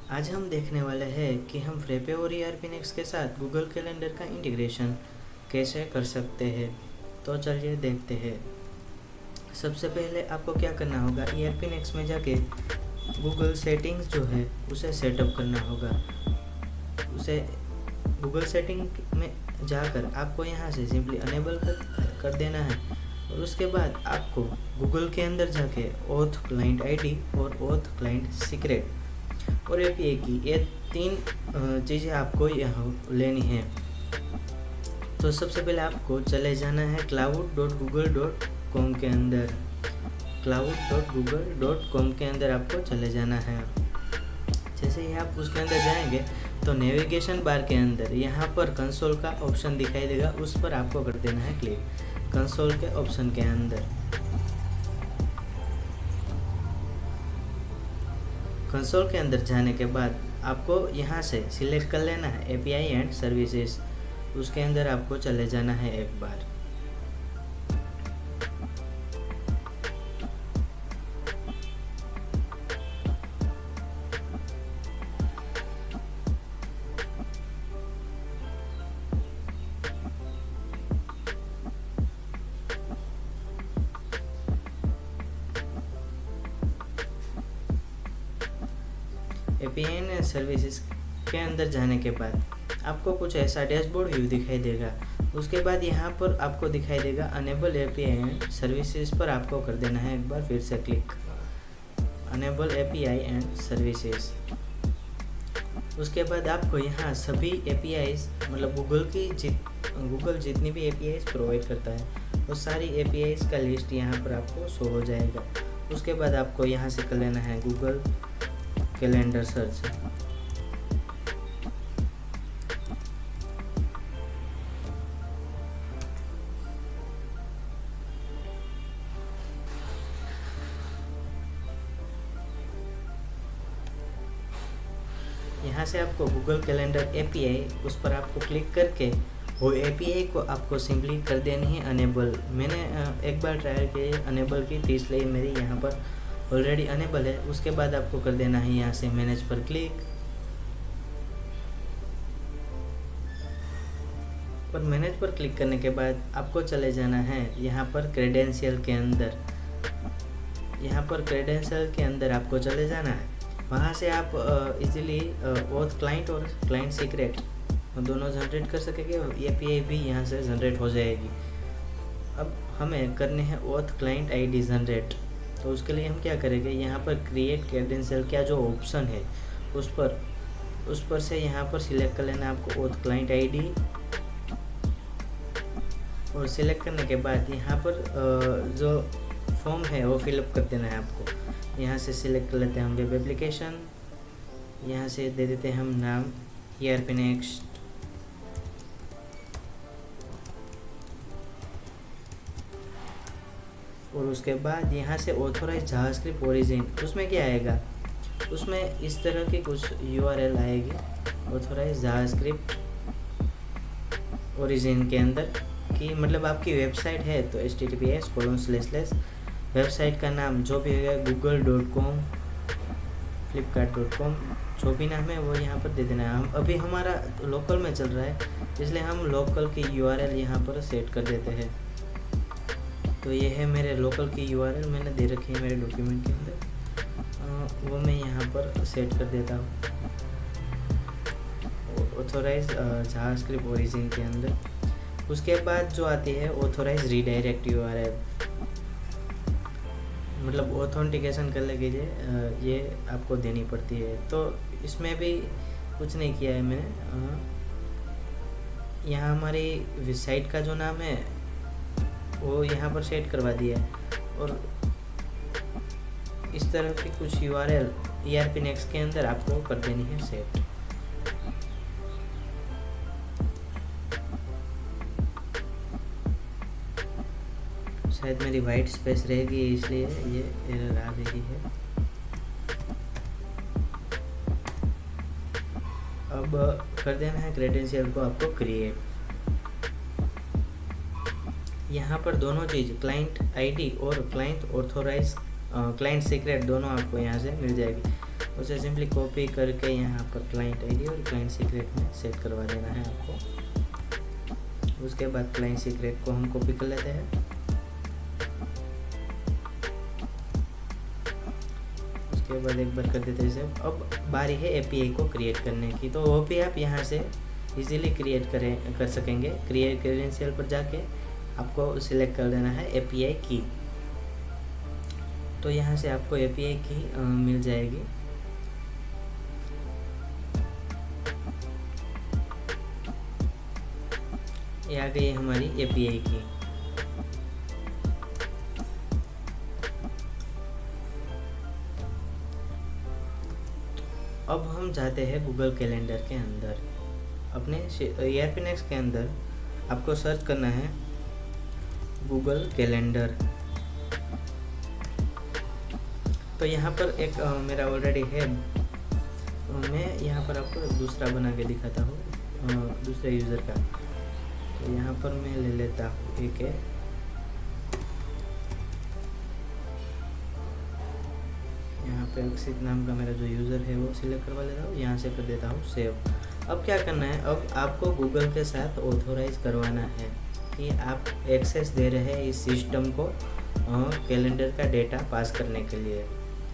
आज हम देखने वाले हैं कि हम फ्रेपे और ERP नेक्स्ट के साथ गूगल कैलेंडर का इंटीग्रेशन कैसे कर सकते हैं। तो चलिए देखते हैं। सबसे पहले आपको क्या करना होगा, ERP नेक्स्ट में जाके गूगल सेटिंग्स जो है उसे सेटअप करना होगा। उसे गूगल सेटिंग में जाकर आपको यहाँ से सिंपली अनेबल कर देना है और उसके बाद आपको गूगल के अंदर जाके ऑथ क्लाइंट आईडी और ऑथ क्लाइंट सीक्रेट और API की ये 3 चीज़ें आपको यहाँ लेनी है। तो सबसे पहले आपको चले जाना है cloud.google.com के अंदर। cloud.google.com के अंदर आपको चले जाना है। जैसे ही आप उसके अंदर जाएंगे तो नेविगेशन बार के अंदर यहाँ पर कंसोल का ऑप्शन दिखाई देगा, उस पर आपको कर देना है क्लिक कंसोल के ऑप्शन के अंदर। कंसोल के अंदर जाने के बाद आपको यहाँ से सिलेक्ट कर लेना है API एंड सर्विसेज। उसके अंदर आपको चले जाना है एक बार। API एंड सर्विसेज के अंदर जाने के बाद आपको कुछ ऐसा डैशबोर्ड व्यू दिखाई देगा। उसके बाद यहाँ पर आपको दिखाई देगा अनेबल API एंड सर्विसेज पर आपको कर देना है एक बार फिर से click enable API and services. उसके बाद आपको यहाँ सभी APIs मतलब गूगल जितनी भी APIs प्रोवाइड करता है वो सारी APIs का लिस्ट यहाँ पर आपको शो हो जाएगा। उसके बाद आपको यहाँ से कर लेना है गूगल कैलेंडर सर्च। यहाँ से आपको गूगल कैलेंडर API उस पर आपको क्लिक करके वो API को आपको सिंपली कर देनी है अनेबल। मैंने एक बार ट्रायल की अनेबल की थी, इसलिए मेरी यहाँ पर ऑलरेडी अनेबल है। उसके बाद आपको कर देना है यहाँ से मैनेज पर क्लिक और मैनेज पर क्लिक करने के बाद आपको चले जाना है यहाँ पर क्रेडेंशियल के अंदर। यहाँ पर क्रेडेंशियल के अंदर आपको चले जाना है। वहाँ से आप इजीली ऑथ क्लाइंट और क्लाइंट सीक्रेट दोनों जनरेट कर सकेंगे और API भी यहाँ से जनरेट हो जाएगी। अब हमें करने हैं ऑथ क्लाइंट आईडी जनरेट। तो उसके लिए हम क्या करेंगे, यहाँ पर क्रिएट क्रेडेंशियल का जो ऑप्शन है उस पर से यहाँ पर सिलेक्ट कर लेना आपको ऑथ क्लाइंट आईडी और सिलेक्ट करने के बाद यहाँ पर जो फॉर्म है वो फिलअप कर देना है आपको। यहाँ से सिलेक्ट कर लेते हैं हम वेब एप्लीकेशन, यहाँ से दे देते हैं हम नाम ERP नेक्स्ट। और उसके बाद यहाँ से ऑथोराइज जावास्क्रिप्ट ओरिजिन, उसमें क्या आएगा, उसमें इस तरह की कुछ URL आएगी ऑथोराइज जावास्क्रिप्ट ओरिजिन के अंदर कि मतलब आपकी वेबसाइट है तो https:// वेबसाइट का नाम जो भी है google.com flipkart.com जो भी नाम है वो यहाँ पर दे देना है। हम अभी हमारा लोकल में चल रहा है इसलिए हम लोकल की URL यहाँ पर सेट कर देते हैं। तो ये है मेरे लोकल की URL मैंने दे रखी है मेरे डॉक्यूमेंट के अंदर, वो मैं यहाँ पर सेट कर देता हूँ ऑथोराइज जावास्क्रिप्ट ओरिजिन के अंदर। उसके बाद जो आती है ऑथोराइज रीडायरेक्ट URL, मतलब ऑथेंटिकेशन करने के लिए ये आपको देनी पड़ती है। तो इसमें भी कुछ नहीं किया है मैंने। यहाँ हमारी वेबसाइट का जो नाम है वो यहाँ पर सेट करवा दिया है और इस तरह की कुछ URL ERP नेक्स्ट के अंदर आपको कर देनी है सेट। शायद मेरी वाइट स्पेस रहेगी इसलिए ये एरर आ रही है। अब कर देना है क्रेडेंशियल को आपको क्रिएट। यहाँ पर दोनों चीज़ क्लाइंट आईडी और क्लाइंट ऑथोराइज क्लाइंट सीक्रेट दोनों आपको यहाँ से मिल जाएगी। उसे सिंपली कॉपी करके यहाँ पर क्लाइंट आईडी और क्लाइंट सीक्रेट में सेट करवा देना है आपको। उसके बाद क्लाइंट सीक्रेट को हम कॉपी कर लेते हैं। उसके बाद एक बार कर देते हैं सेव। अब बारी है एपीआई को क्रिएट करने की, तो वो भी आप यहाँ से इजीली क्रिएट कर सकेंगे। क्रिएट क्रेडेंशियल पर जाके आपको सिलेक्ट कर देना है एपीआई की। तो यहाँ से आपको एपीआई की मिल जाएगी। ये आ गई हमारी एपीआई की। अब हम जाते हैं गूगल कैलेंडर के अंदर। अपने ERP नेक्स्ट के अंदर आपको सर्च करना है गूगल कैलेंडर। तो यहाँ पर एक मेरा ऑलरेडी है, मैं यहाँ पर आपको दूसरा बना के दिखाता हूँ दूसरे यूज़र का। तो यहाँ पर मैं ले लेता हूँ एक है, यहाँ पे अक्षित नाम का मेरा जो यूज़र है वो सिलेक्ट करवा लेता हूँ। यहाँ से कर देता हूँ सेव। अब क्या करना है, अब आपको गूगल के साथ ऑथोराइज करवाना है कि आप एक्सेस दे रहे हैं इस सिस्टम को कैलेंडर का डेटा पास करने के लिए।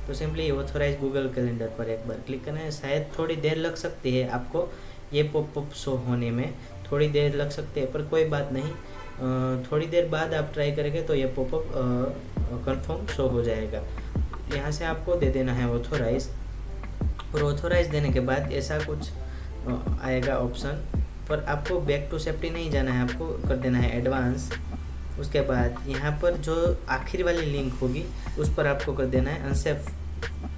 तो सिंपली ऑथोराइज गूगल कैलेंडर पर एक बार क्लिक करना है। शायद थोड़ी देर लग सकती है आपको ये पॉपअप शो होने में, थोड़ी देर लग सकती है, पर कोई बात नहीं। थोड़ी देर बाद आप ट्राई करेंगे तो ये पॉपअप कंफर्म शो हो जाएगा। यहाँ से आपको दे देना है ऑथोराइज, और ऑथोराइज देने के बाद ऐसा कुछ आएगा ऑप्शन, पर आपको बैक टू सेफ्टी नहीं जाना है, आपको कर देना है एडवांस। उसके बाद यहाँ पर जो आखिरी वाली लिंक होगी उस पर आपको कर देना है अनसेफ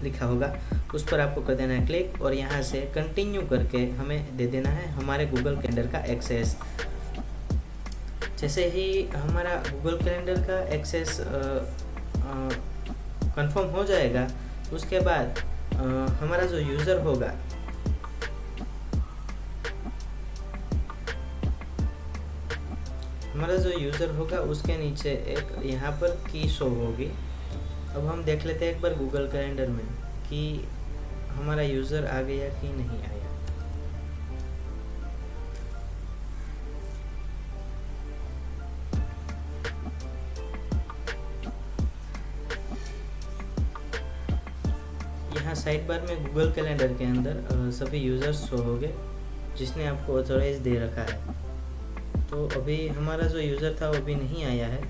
लिखा होगा, उस पर आपको कर देना है क्लिक, और यहाँ से कंटिन्यू करके हमें दे देना है हमारे गूगल कैलेंडर का एक्सेस। जैसे ही हमारा गूगल कैलेंडर का एक्सेस कंफर्म हो जाएगा, उसके बाद हमारा जो यूज़र होगा उसके नीचे एक यहाँ पर की शो होगी। अब हम देख लेते हैं एक बार गूगल कैलेंडर में कि हमारा यूज़र आ गया कि नहीं आया। यहाँ साइड बार में गूगल कैलेंडर के अंदर सभी यूज़र्स शो होंगे जिसने आपको ऑथोराइज दे रखा है। तो अभी हमारा जो यूज़र था वो भी नहीं आया है।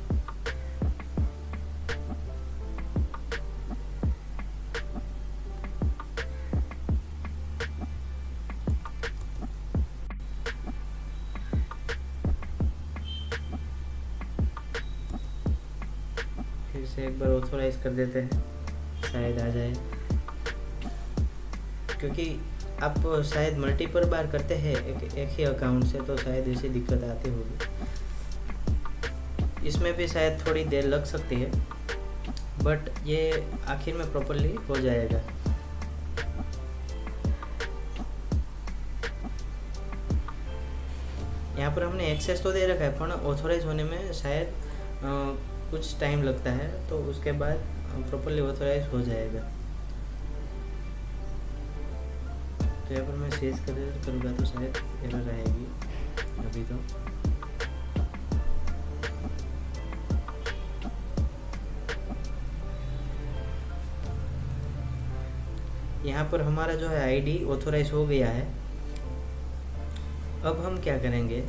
फिर से एक बार ऑथोराइज कर देते हैं, शायद आ जाए, क्योंकि आप शायद मल्टीपल बार करते हैं एक ही अकाउंट से, तो शायद ऐसी दिक्कत आती होगी। इसमें भी शायद थोड़ी देर लग सकती है, बट ये आखिर में प्रॉपरली हो जाएगा। यहाँ पर हमने एक्सेस तो दे रखा है, पर ऑथोराइज होने में शायद कुछ टाइम लगता है, तो उसके बाद प्रॉपरली ऑथोराइज हो जाएगा। तो यहाँ पर मैं सेव करूँगा तो शायद एरर आएगी अभी। तो यहाँ पर हमारा जो है आईडी ऑथोराइज हो गया है। अब हम क्या करेंगे,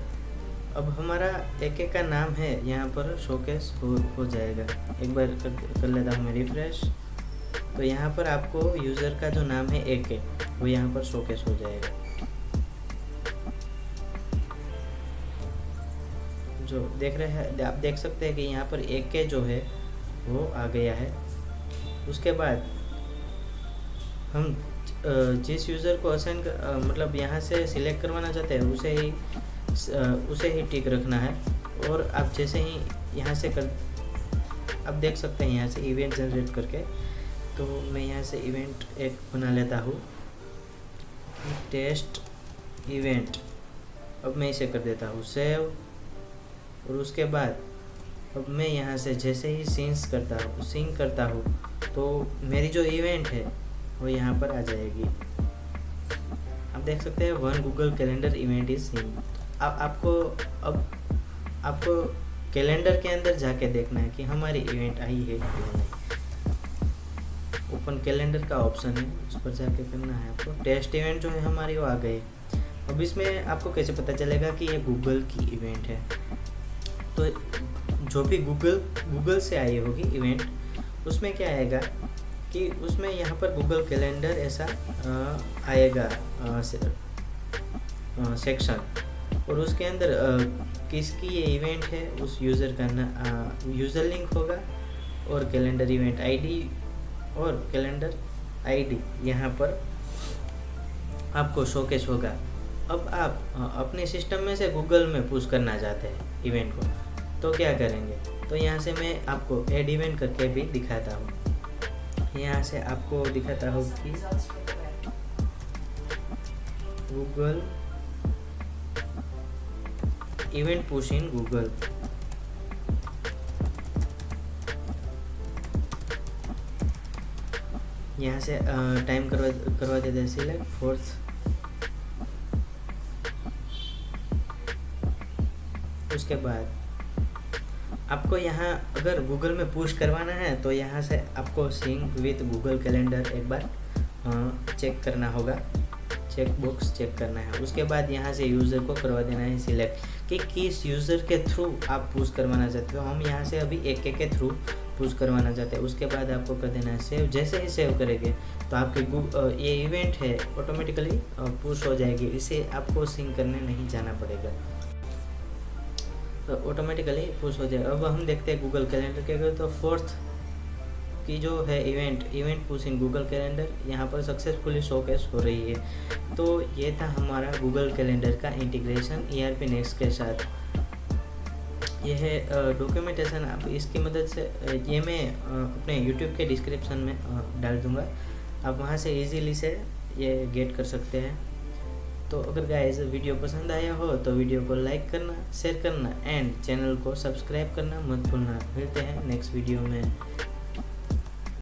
अब हमारा एक का नाम है यहाँ पर शोकेस हो जाएगा। एक बार कर लेता हूँ मैं रिफ्रेश। तो यहाँ पर आपको यूज़र का जो नाम है AK वो यहाँ पर शोकेस हो जाएगा। जो देख रहे हैं, आप देख सकते हैं कि यहाँ पर AK जो है वो आ गया है। उसके बाद हम जिस यूज़र को असाइन मतलब यहाँ से सिलेक्ट करवाना चाहते हैं उसे ही टिक रखना है। और आप जैसे ही यहाँ से आप देख सकते हैं यहाँ से इवेंट जनरेट करके, तो मैं यहाँ से इवेंट एक बना लेता हूँ, टेस्ट इवेंट। अब मैं इसे कर देता हूँ सेव, और उसके बाद अब मैं यहाँ से जैसे ही सिंक करता हूँ तो मेरी जो इवेंट है वो यहाँ पर आ जाएगी। आप देख सकते हैं one Google calendar event is seen. अब आपको कैलेंडर के अंदर जाके देखना है कि हमारी इवेंट आई है या नहीं। ओपन कैलेंडर का ऑप्शन है, उस पर जाके करना है आपको। टेस्ट इवेंट जो है हमारी वो आ गए। अब इसमें आपको कैसे पता चलेगा कि ये गूगल की इवेंट है? तो जो भी गूगल से आई होगी इवेंट, उसमें क्या आएगा कि उसमें यहाँ पर गूगल कैलेंडर ऐसा आएगा सेक्शन, और उसके अंदर किसकी ये इवेंट है उस यूज़र का यूज़र लिंक होगा, और कैलेंडर इवेंट आईडी और कैलेंडर आईडी यहाँ पर आपको शोकेस होगा। अब आप अपने सिस्टम में से गूगल में पुश करना चाहते हैं इवेंट को, तो क्या करेंगे? तो यहाँ से मैं आपको ऐड इवेंट करके भी दिखाता हूँ। यहाँ से आपको दिखाता हूँ कि Google event push in Google. यहाँ से टाइम करवा देते हैं सिलेक्ट 4th। उसके बाद आपको यहाँ अगर गूगल में पुश करवाना है तो यहाँ से आपको सिंक विथ गूगल कैलेंडर एक बार चेक करना होगा, चेक बॉक्स चेक करना है। उसके बाद यहाँ से यूज़र को करवा देना है सिलेक्ट कि किस यूज़र के थ्रू आप पुश करवाना चाहते हो। हम यहाँ से अभी एक के थ्रू पुश करवाना चाहते हैं। उसके बाद आपको कर देना है सेव। जैसे ही सेव करेंगे तो आपकी ये इवेंट है ऑटोमेटिकली पुश हो जाएगी। इसे आपको सिंक करने नहीं जाना पड़ेगा, तो ऑटोमेटिकली पुश हो जाएगा। अब हम देखते हैं गूगल कैलेंडर के अगर, तो 4th की जो है event push in Google calendar यहाँ पर सक्सेसफुली शोकेस हो रही है। तो ये था हमारा गूगल कैलेंडर का इंटीग्रेशन ERP नेक्स्ट के साथ। ये है डॉक्यूमेंटेशन। आप इसकी मदद से ये मैं अपने YouTube के डिस्क्रिप्शन में डाल दूँगा, आप वहाँ से इजीली से ये गेट कर सकते हैं। तो अगर गाइस वीडियो पसंद आया हो तो वीडियो को लाइक करना, शेयर करना एंड चैनल को सब्सक्राइब करना मत भूलना। मिलते हैं नेक्स्ट वीडियो में।